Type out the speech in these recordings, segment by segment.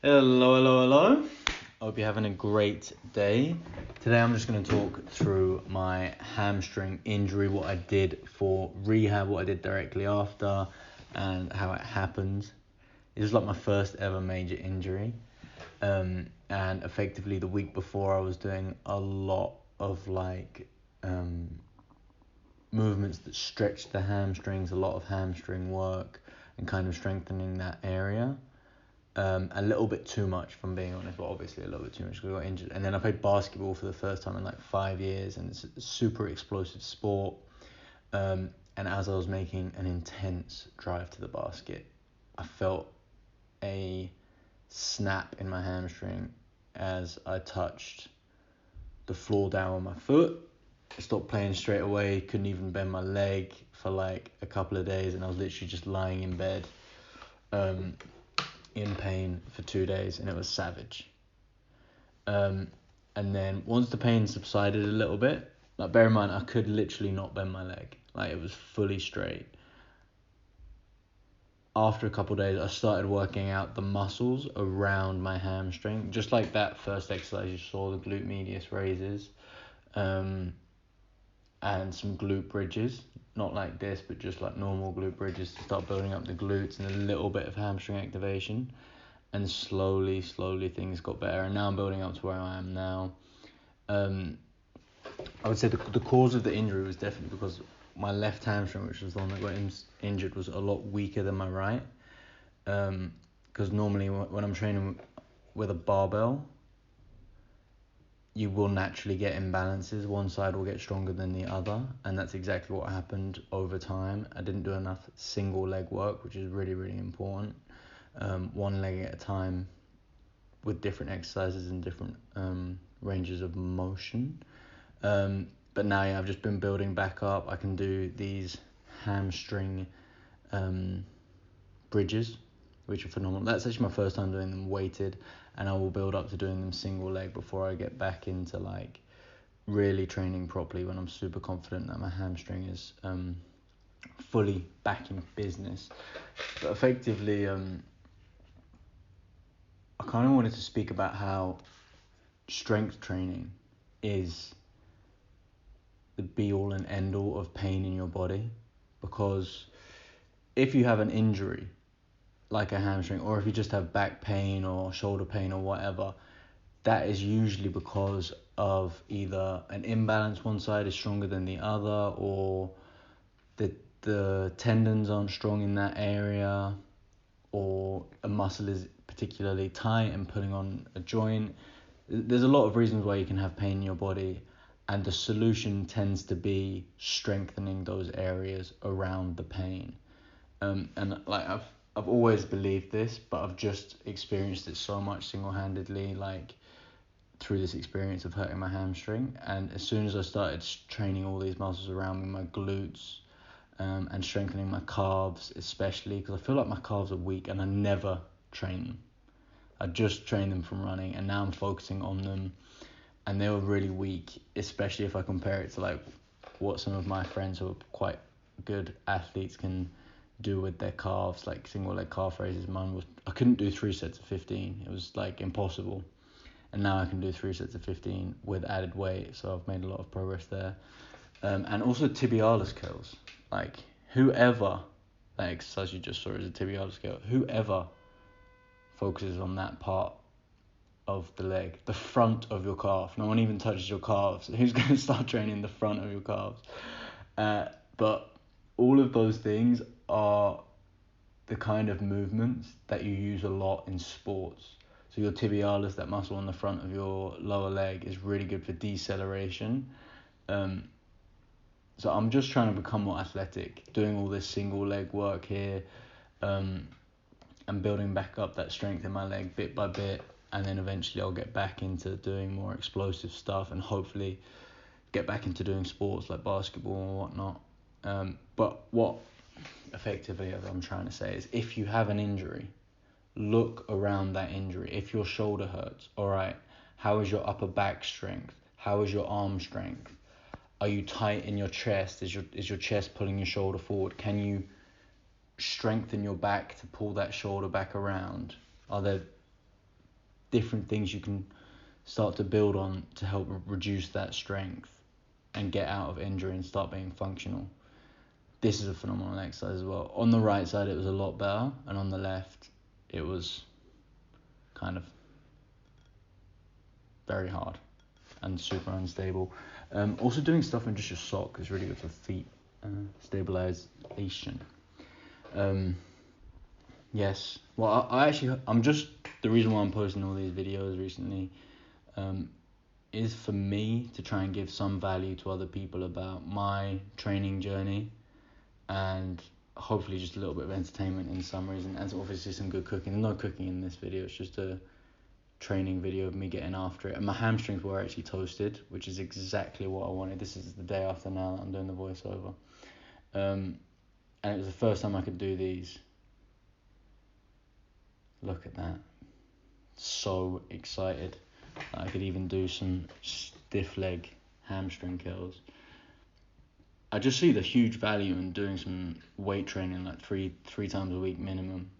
Hello, hello, hello. Hope you're having a great day. Today I'm just going to talk through my hamstring injury, what I did for rehab, what I did directly after, and how it happened. It was like my first ever major injury. And effectively the week before I was doing a lot of movements that stretched the hamstrings, a lot of hamstring work and kind of strengthening that area. A little bit too much, from being honest, but obviously a little bit too much because I got injured. And then I played basketball for the first time in like 5 years, and it's a super explosive sport. And as I was making an intense drive to the basket, I felt a snap in my hamstring as I touched the floor down with my foot. I stopped playing straight away, couldn't even bend my leg for like a couple of days, and I was literally just lying in bed. In pain for 2 days, and it was savage. And then once the pain subsided a little bit, like, bear in mind, I could literally not bend my leg, like it was fully straight. After a couple of days, I started working out the muscles around my hamstring, just like that first exercise you saw, the glute medius raises, and some glute bridges, not like this, but just like normal glute bridges to start building up the glutes, and a little bit of hamstring activation. And slowly things got better, and now I'm building up to where I am now. I would say the cause of the injury was definitely because my left hamstring, which was the one that got injured, was a lot weaker than my right. Because normally when I'm training with a barbell, you will naturally get imbalances. One side will get stronger than the other, and that's exactly what happened over time. I didn't do enough single leg work, which is really, really important. One leg at a time with different exercises and different ranges of motion. But now, yeah, I've just been building back up. I can do these hamstring bridges, which are phenomenal. That's actually my first time doing them weighted, and I will build up to doing them single leg before I get back into like really training properly, when I'm super confident that my hamstring is fully back in business. But effectively, I kind of wanted to speak about how strength training is the be all and end all of pain in your body. Because if you have an injury like a hamstring, or if you just have back pain or shoulder pain or whatever, that is usually because of either an imbalance, one side is stronger than the other, or the tendons aren't strong in that area, or a muscle is particularly tight and pulling on a joint. There's a lot of reasons why you can have pain in your body, and the solution tends to be strengthening those areas around the pain. And like I've always believed this, but I've just experienced it so much single-handedly, like through this experience of hurting my hamstring. And as soon as I started training all these muscles around me, my glutes, and strengthening my calves, especially because I feel like my calves are weak and I never train them. I just train them from running, and now I'm focusing on them, and they were really weak, especially if I compare it to like what some of my friends who are quite good athletes can do with their calves, like single leg calf raises. I couldn't do 3 sets of 15. It was like impossible. And now I can do 3 sets of 15 with added weight, so I've made a lot of progress there. And also tibialis curls. Like, whoever, that exercise you just saw is a tibialis curl, whoever focuses on that part of the leg, the front of your calf. No one even touches your calves. Who's going to start training the front of your calves? But all of those things are the kind of movements that you use a lot in sports. So your tibialis, that muscle on the front of your lower leg, is really good for deceleration. So I'm just trying to become more athletic, doing all this single leg work here, and building back up that strength in my leg bit by bit, and then eventually I'll get back into doing more explosive stuff, and hopefully get back into doing sports like basketball and whatnot. But what effectively I'm trying to say is, if you have an injury, look around that injury. If your shoulder hurts, all right, how is your upper back strength? How is your arm strength? Are you tight in your chest? Is your chest pulling your shoulder forward? Can you strengthen your back to pull that shoulder back around? Are there different things you can start to build on to help reduce that strength and get out of injury and start being functional. This is a phenomenal exercise as well. On the right side, it was a lot better, and on the left, it was kind of very hard and super unstable. Also, doing stuff in just your sock is really good for feet stabilization. Yes. Well, I'm just, the reason why I'm posting all these videos recently is for me to try and give some value to other people about my training journey, and hopefully just a little bit of entertainment in some reason, and obviously some good cooking. There's no cooking in this video, it's just a training video of me getting after it. And my hamstrings were actually toasted, which is exactly what I wanted. This is the day after now that I'm doing the voiceover. And it was the first time I could do these. Look at that. So excited. I could even do some stiff leg hamstring curls. I just see the huge value in doing some weight training, like three times a week minimum,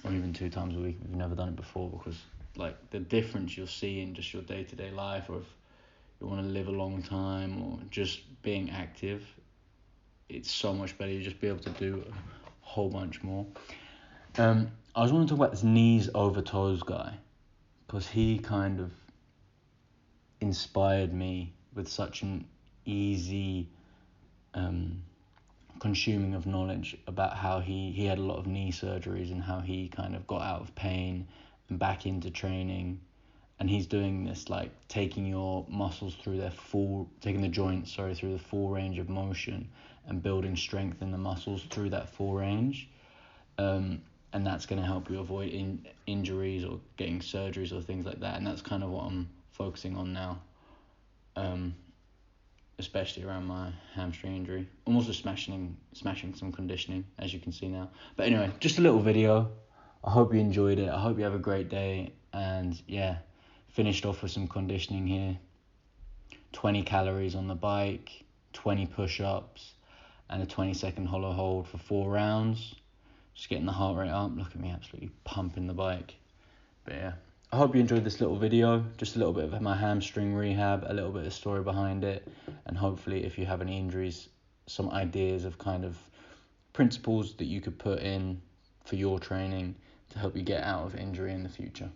or even 2 times a week if you've never done it before, because like the difference you'll see in just your day-to-day life, or if you want to live a long time or just being active, it's so much better. You just be able to do a whole bunch more. I was want to talk about this knees over toes guy, because he kind of inspired me with such an easy consuming of knowledge about how he had a lot of knee surgeries and how he kind of got out of pain and back into training. And he's doing this, like taking your muscles through taking the joints, through the full range of motion and building strength in the muscles through that full range. And that's going to help you avoid injuries or getting surgeries or things like that. And that's kind of what I'm focusing on now, especially around my hamstring injury. I'm also smashing some conditioning, as you can see now. But anyway, just a little video. I hope you enjoyed it. I hope you have a great day. And yeah, finished off with some conditioning here. 20 calories on the bike, 20 push-ups, and a 20-second hollow hold for 4 rounds. Just getting the heart rate up. Look at me absolutely pumping the bike. But yeah, I hope you enjoyed this little video. Just a little bit of my hamstring rehab, a little bit of story behind it, and hopefully if you have any injuries, some ideas of kind of principles that you could put in for your training to help you get out of injury in the future.